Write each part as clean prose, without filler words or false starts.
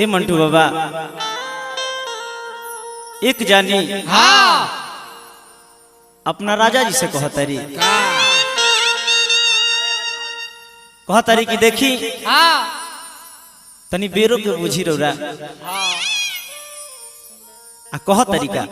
ए मंटू बाबा एक जानी हाँ अपना राजा जी से कहतारी कि देखी हाँ तनी बेरो के बुझी रौरा आ कहतारी का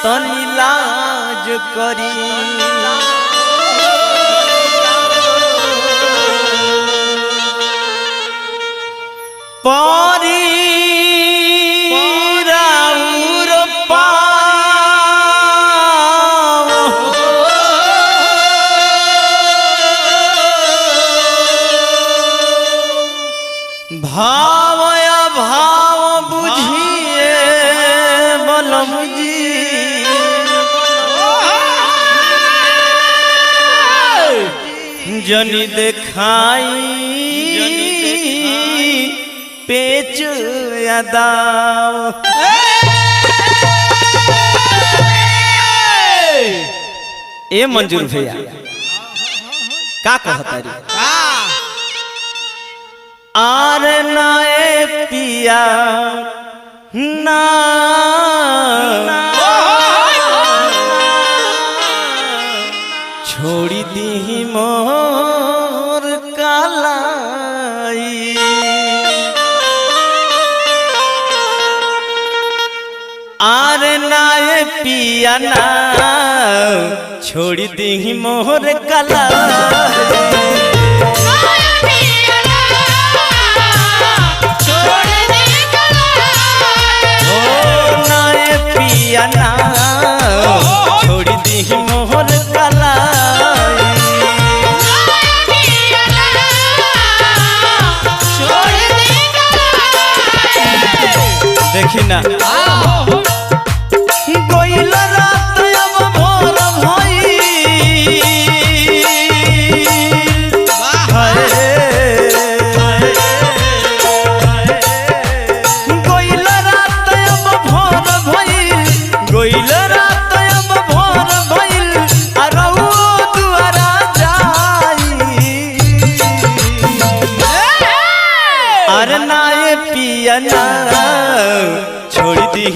तनी लाज करी परी राउर पाव भाव या भाव बुझिए बलम जी जनी देखाई पेच यादाव ए मंजूर भैया का कहतारी आर नाए पिया ना छोड़ी दी मोर कालाई आर नाए पिया ना छोड़ी दी मोर कालाई ना छोड़ दी मोहर कलाई देखी ना गोइल रात अब भोर भई गोइल रात अब भोर भई गोइल रात अब भोर भइल अरऊ दुआरा जाई अरे नाए पिया ना छोड़ दी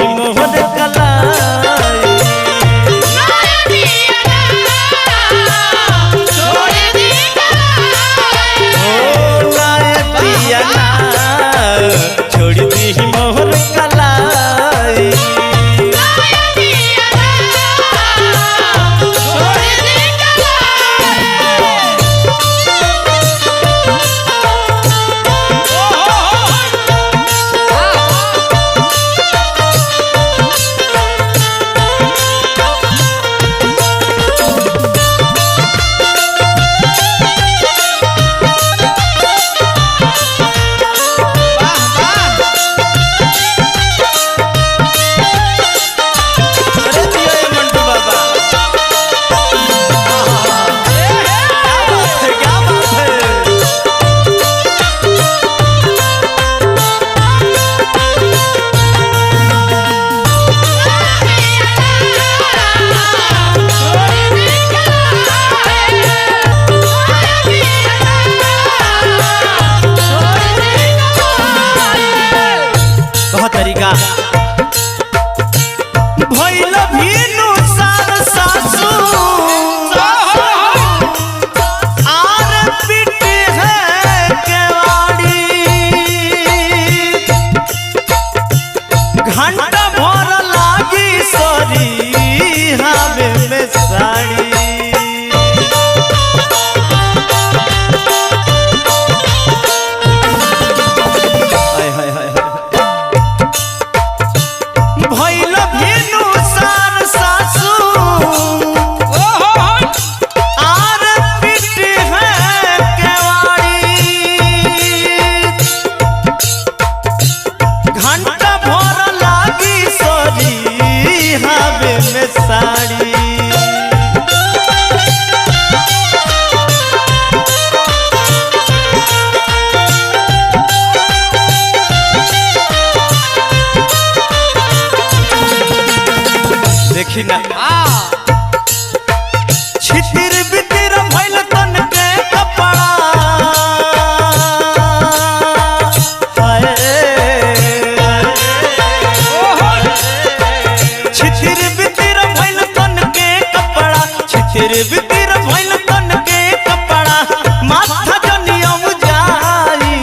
बितिर भइल तन के कपड़ा माथा जनियम जाई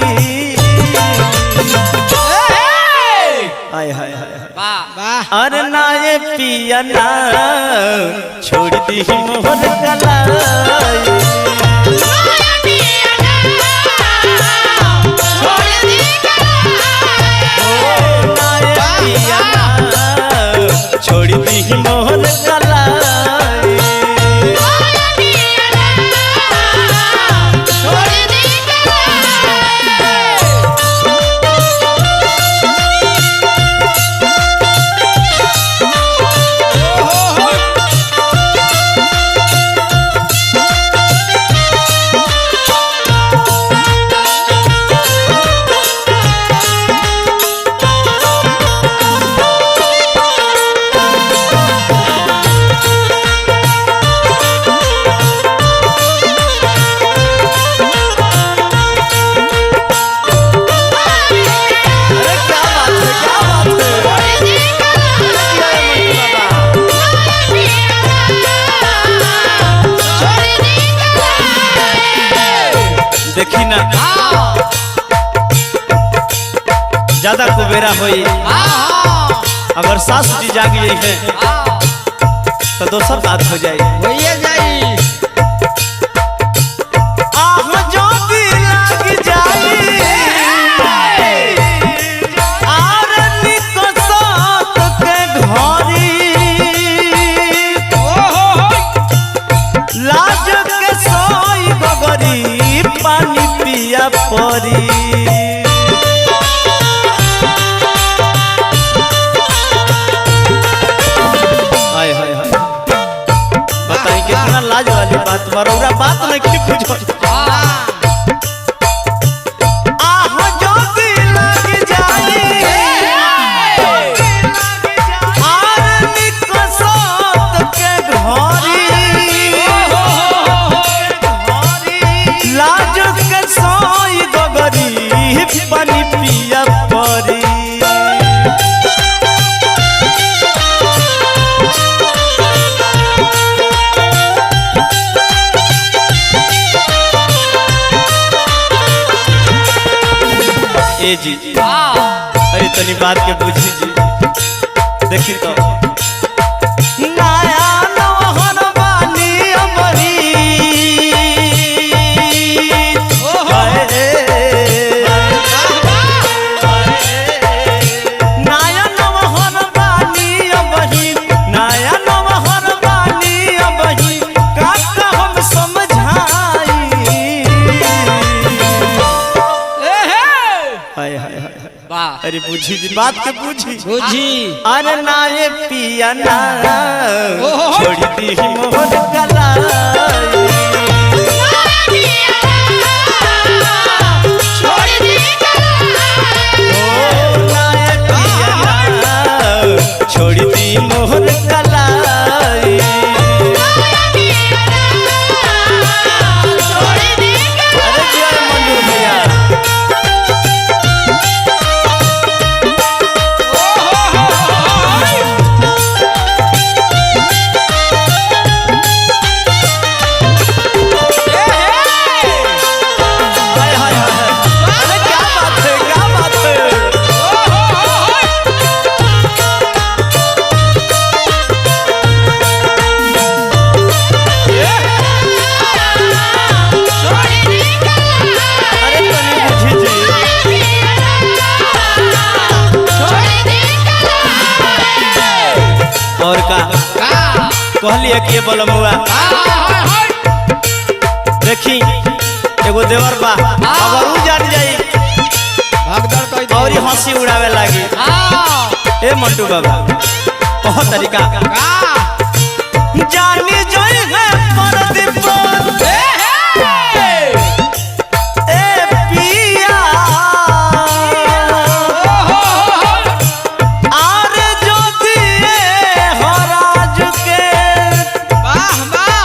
हाय हाय हाय वाह अरे ना ये पिया ना छोड़ दी मोहर कलाई छोड़ दी मोहन कलाई देखी ना ज्यादा कुबेरा होई अगर सास जी जाग गई है तो दोसर बात हो जाए होइए जाई आह जो भी लग जाई आर निको साथ के घरी लाज के सोई गगरी पानी पिया परी हाय हाय हाय बताई कितना लाज वाली बात मरोरा बात में की कुछ आह जो भी लग जाई आर निको साथ के घरी लाज के सोई गगरी पानी पिया परी ए जी अरे तनी बात के बुझी जी देखी तो नया नौहन बानी अमरी नया नौहन बानी अबही नया नौहन बानी अबही काका हम समझाई हाय हाय हाय वाह अरे बुझी जी बात के बुझी बुझी अरे ना ये पिया ना छोड़ दी मोहन कलाई ओ ना ये पिया ना छोड़ दी मोहन कलाई अरे जी मंजूर भैया हाय हाय हाय अरे क्या बात है क्या बात है अरे तनी बुझी जी और का कहलिए कि बोलमुआ देखी एगो देवर बा अगर उ जान जाई भगदड़ कह और ही हंसी उड़ावे लागी ए मंटू बाबा बहुत तरीका जानी जोई है परदीप ए पिया आर जो दिए हराज के वाह वाह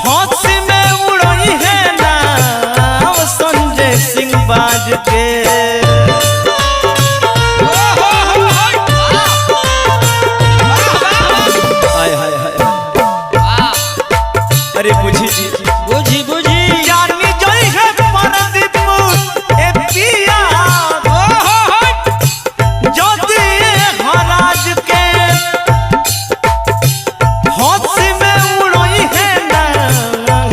हंसी में उड़ई है ना संजय सिंह बाज के हाय हाय हाय अरे बुझी जी बुझी बुझी जानी जोई है परदीप ए पिया ओ हो ज्योति महाराज के हौसी में उड़ोई है ना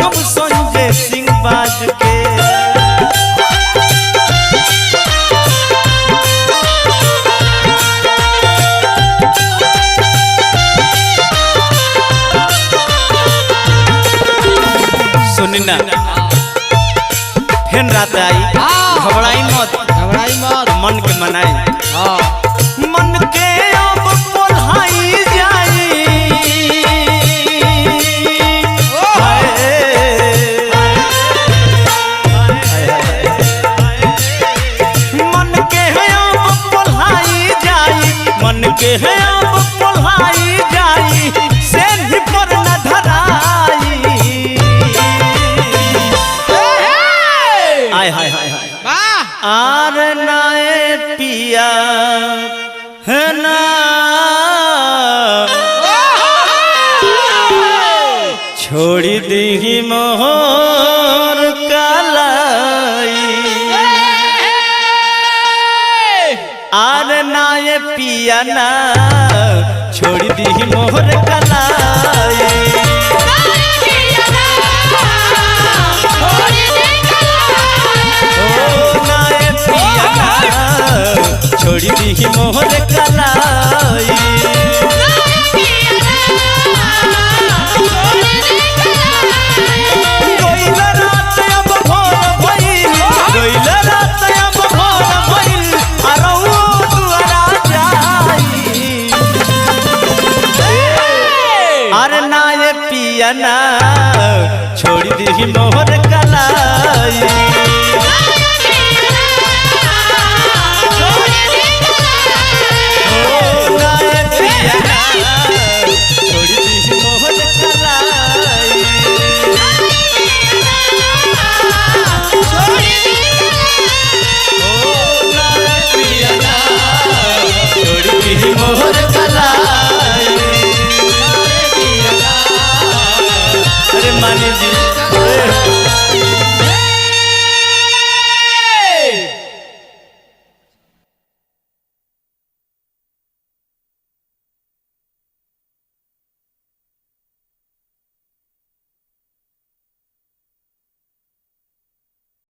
हम संजय सिंह बाज के सुनी ना फिर रात आई घबराई मत घबराई मत मन के मनाई हाँ मन के अब बोलाई जाई हाय। मन के अब बोलाई जाई मन के अब बोलाई जाई से ही पर न धराई हाय हाय हाय हाय वाह आर नाए पिया है ना छोड़ी दी मोहर कलाई आर नाए पिया ना छोड़ी दी मोहर कलाई छोड़ी दी मोहर कलाई गइल रात अब भोर भइल गइल रात अब भोर भइल अरौ दुआरा जाई अरे नाए पिया ना छोड़ी दी मोहर कलाई मोहर कलाई अरे मानी जी